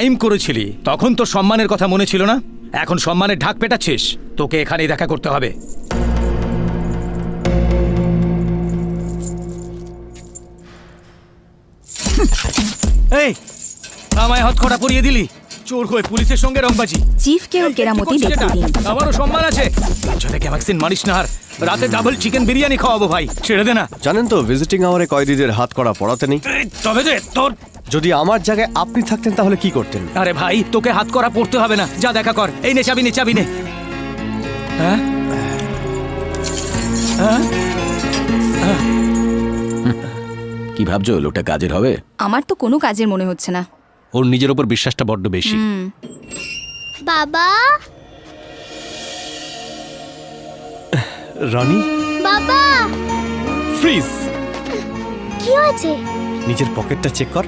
Crime করেছিলি তখন তোর সম্মানের কথা মনে ছিল না? এখন সম্মানের ঢাক পেটাচ্ছিস? তোকে এখানেই দেখা করতে হবে। এই, আমায় হতকড়া পরিয়ে দিলি। চোর হয়ে পুলিশের সঙ্গে রংবাজি। চিফকে ওর কেরামতি দেখতে দিন। আমারও সম্মান আছে। লজ্জাতে ভ্যাকসিন মারিস না। আর রাতে ডাবল চিকেন বিরিয়ানি খাওয়াবো ভাই, ছেড়ে দে না। জানেন তো ভিজিটিং আওয়ারে কয়েদিদের হাত করা পড়াতে নেই। তবে যে তোর, যদি আমার জায়গায় আপনি থাকতেন তাহলে কি করতেন? আরে ভাই, তোকে হাত করা পড়তে হবে না, যা দেখা কর। এই নে চাবি, নে চাবি নে। হ্যাঁ হ্যাঁ, কি ভাবছো লোকটা কাজের হবে? আমার তো কোনো কাজের মনে হচ্ছে না। ওর নিজের ওপর বিশ্বাসটা বড্ড বেশি। বাবা, রানী, বাবা, ফ্রিজ। কি হয়েছে? নিজের পকেটটা চেক কর।